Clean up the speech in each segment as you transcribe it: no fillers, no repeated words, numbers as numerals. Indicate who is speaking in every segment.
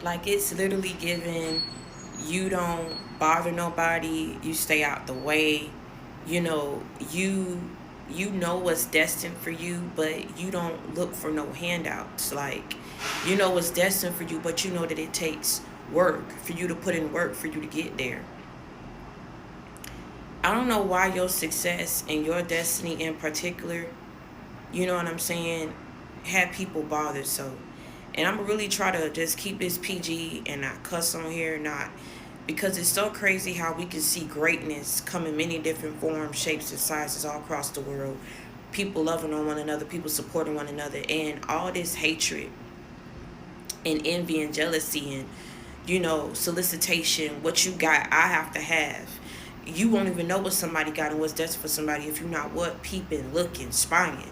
Speaker 1: Like, it's literally given, you don't bother nobody, you stay out the way. You know, you know what's destined for you, but you don't look for no handouts. Like, you know what's destined for you, but you know that it takes work for you to put in work for you to get there. I don't know why your success and your destiny in particular, you know what I'm saying, had people bothered so. And I'm really try to just keep this PG and not cuss on here, not, because it's so crazy how we can see greatness come in many different forms, shapes, and sizes all across the world. People loving on one another, people supporting one another, and all this hatred and envy and jealousy and, you know, solicitation. What you got, I have to have. You won't even know what somebody got and what's destined for somebody if you're not what, peeping, looking, spying,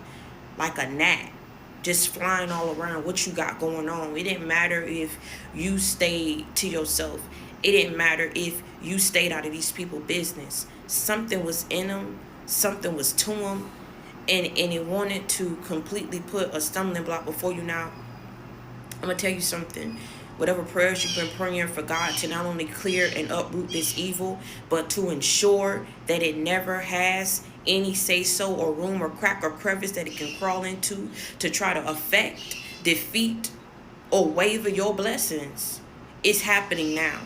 Speaker 1: like a gnat, just flying all around what you got going on. It didn't matter if you stayed to yourself. It didn't matter if you stayed out of these people's business. Something was in them. Something was to them. And it wanted to completely put a stumbling block before you. Now, I'm going to tell you something. Whatever prayers you've been praying for God to not only clear and uproot this evil, but to ensure that it never has any say-so or room or crack or crevice that it can crawl into to try to affect, defeat, or waver your blessings. It's happening now.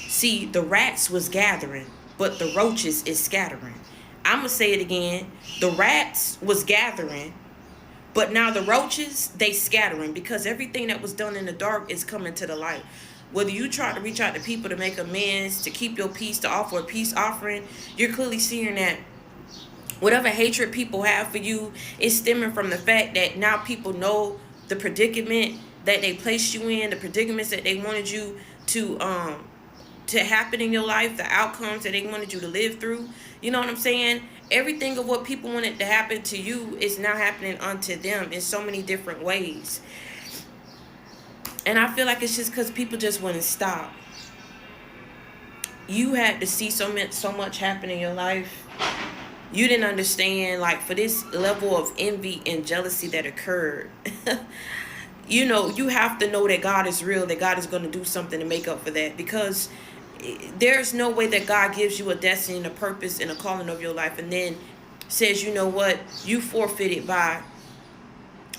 Speaker 1: See, the rats was gathering, but the roaches is scattering. I'm going to say it again. The rats was gathering, but now the roaches, they scattering, because everything that was done in the dark is coming to the light. Whether you try to reach out to people to make amends, to keep your peace, to offer a peace offering, you're clearly seeing that whatever hatred people have for you is stemming from the fact that now people know the predicament that they placed you in, the predicaments that they wanted you to happen in your life, the outcomes that they wanted you to live through. You know what I'm saying? Everything of what people wanted to happen to you is now happening unto them in so many different ways. And I feel like it's just because people just wouldn't stop. You had to see so much happen in your life. You didn't understand, like, for this level of envy and jealousy that occurred. You know, you have to know that God is real, that God is going to do something to make up for that, because there's no way that God gives you a destiny and a purpose and a calling of your life and then says, you know what, you forfeited by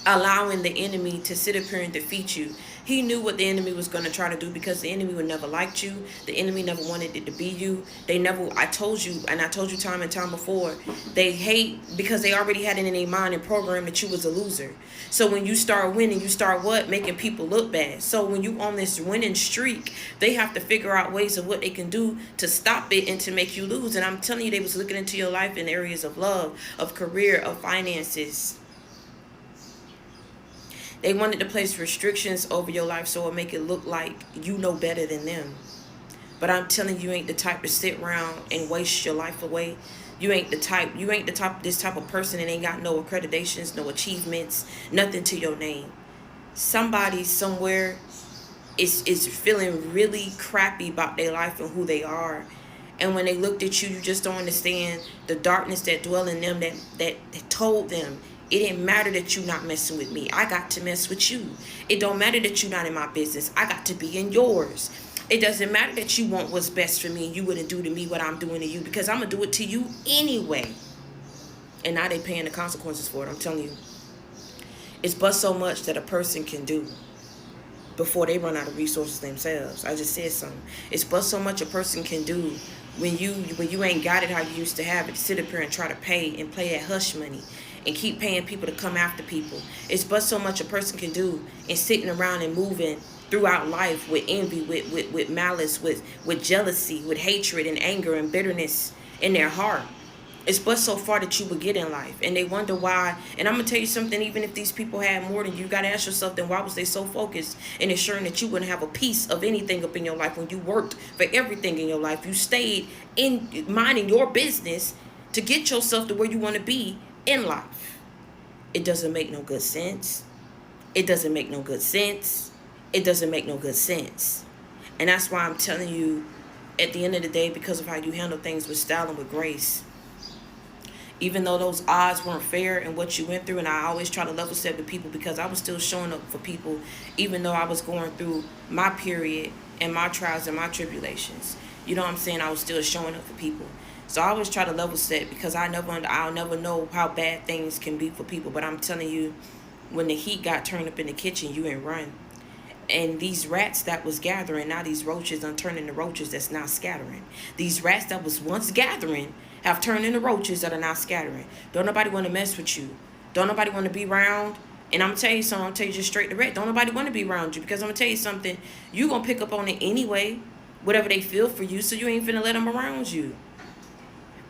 Speaker 1: allowing the enemy to sit up here and defeat you. He knew what the enemy was going to try to do, because the enemy would never liked you. The enemy never wanted it to be you. They never, I told you, and I told you time and time before, they hate because they already had it in their mind and program that you was a loser. So when you start winning, you start what? Making people look bad. So when you on this winning streak, they have to figure out ways of what they can do to stop it and to make you lose. And I'm telling you, they was looking into your life in areas of love, of career, of finances. They wanted to place restrictions over your life so it make it look like you know better than them. But I'm telling you, ain't the type to sit around and waste your life away. You ain't the type, this type of person that ain't got no accreditations, no achievements, nothing to your name. Somebody somewhere is feeling really crappy about their life and who they are. And when they looked at you, you just don't understand the darkness that dwell in them, that told them, it didn't matter that you not messing with me. I got to mess with you. It don't matter that you not in my business. I got to be in yours. It doesn't matter that you want what's best for me and you wouldn't do to me what I'm doing to you, because I'm going to do it to you anyway. And now they paying the consequences for it. I'm telling you. It's but so much that a person can do before they run out of resources themselves. I just said something. It's but so much a person can do when you ain't got it how you used to have it. Sit up here and try to pay and play that hush money and keep paying people to come after people. It's but so much a person can do in sitting around and moving throughout life with envy, with malice, with jealousy, with hatred and anger and bitterness in their heart. It's but so far that you would get in life. And they wonder why. And I'm going to tell you something, even if these people had more than you, got to ask yourself, then why was they so focused in ensuring that you wouldn't have a piece of anything up in your life when you worked for everything in your life? You stayed in minding your business to get yourself to where you want to be in life. It doesn't make no good sense. It doesn't make no good sense. It doesn't make no good sense. And that's why I'm telling you, at the end of the day, because of how you handle things with style and with grace, Even though those odds weren't fair and what you went through, and I always try to level set with people because I was still showing up for people, even though I was going through my period and my trials and my tribulations. You know what I'm saying? I was still showing up for people. So I always try to level set because I'll never know how bad things can be for people. But I'm telling you, when the heat got turned up in the kitchen, you ain't run. And these rats that was gathering, now these roaches are turning into roaches that's now scattering. These rats that was once gathering have turned into roaches that are now scattering. Don't nobody want to mess with you. Don't nobody want to be around. And I'm going to tell you something. I'm going to tell you just straight to red. Don't nobody want to be around you because I'm going to tell you something. You going to pick up on it anyway, whatever they feel for you, so you ain't finna let them around you.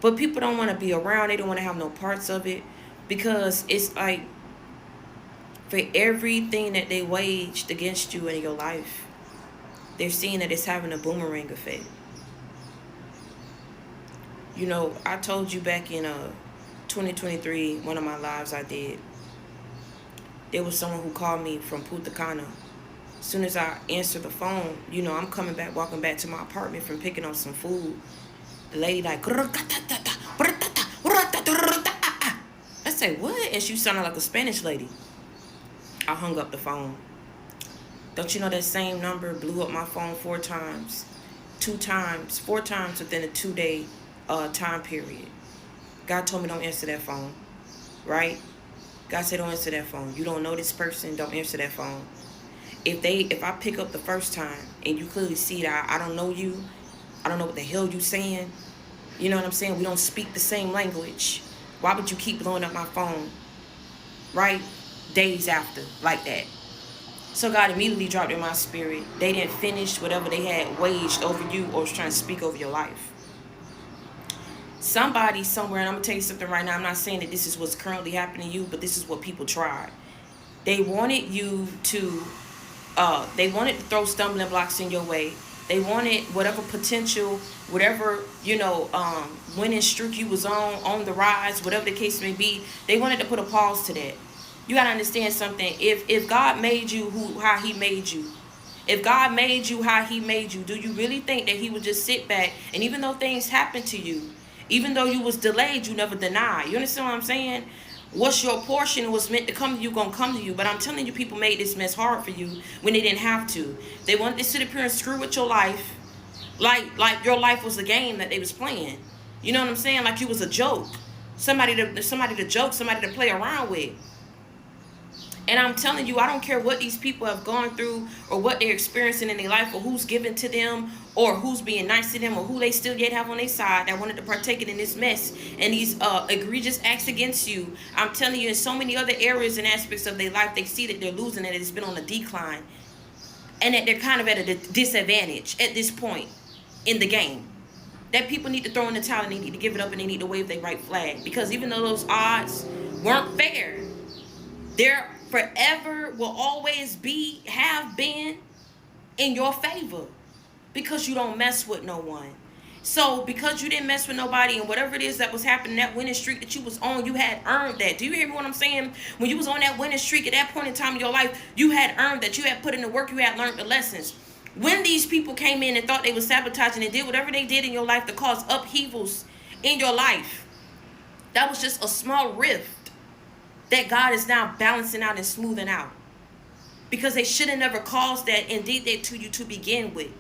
Speaker 1: But people don't want to be around. They don't want to have no parts of it because it's like for everything that they waged against you in your life, they're seeing that it's having a boomerang effect. You know, I told you back in 2023, one of my lives I did, there was someone who called me from Punta Cana. As soon as I answered the phone, you know, I'm walking back to my apartment from picking up some food. The lady like, I said, what? And she sounded like a Spanish lady. I hung up the phone. Don't you know that same number blew up my phone 4 times? 4 times within a 2-day time period. God told me don't answer that phone. Right? God said don't answer that phone. You don't know this person, don't answer that phone. If I pick up the first time and you clearly see that I don't know you, I don't know what the hell you saying. You know what I'm saying? We don't speak the same language. Why would you keep blowing up my phone? Right? Days after, like that. So God immediately dropped in my spirit. They didn't finish whatever they had waged over you or was trying to speak over your life. Somebody somewhere, and I'm going to tell you something right now. I'm not saying that this is what's currently happening to you, but this is what people tried. They wanted you to, they wanted to throw stumbling blocks in your way. They wanted whatever potential, whatever, winning streak you was on the rise, whatever the case may be. They wanted to put a pause to that. You got to understand something. If God made you how he made you, if God made you how he made you, do you really think that he would just sit back and even though things happen to you, even though you was delayed, you never deny? You understand what I'm saying? What's your portion was meant to come to you, gonna come to you. But I'm telling you, people made this mess hard for you when they didn't have to. They wanted to sit up here and screw with your life, like your life was a game that they was playing. You know what I'm saying? Like you was a joke, somebody to joke, somebody to play around with. And I'm telling you, I don't care what these people have gone through or what they're experiencing in their life or who's given to them or who's being nice to them or who they still yet have on their side that wanted to partake in this mess and these egregious acts against you. I'm telling you, in so many other areas and aspects of their life, they see that they're losing and it's been on a decline and that they're kind of at a disadvantage at this point in the game. That people need to throw in the towel and they need to give it up and they need to wave their right flag. Because even though those odds weren't fair, they're forever will always have been in your favor because you don't mess with no one. So because you didn't mess with nobody and whatever it is that was happening, that winning streak that you was on, you had earned that. Do you hear me what I'm saying? When you was on that winning streak at that point in time in your life, you had earned that. You had put in the work, you had learned the lessons. When these people came in and thought they was sabotaging and did whatever they did in your life to cause upheavals in your life, that was just a small rift that God is now balancing out and smoothing out. Because they should have never caused that and did that to you to begin with.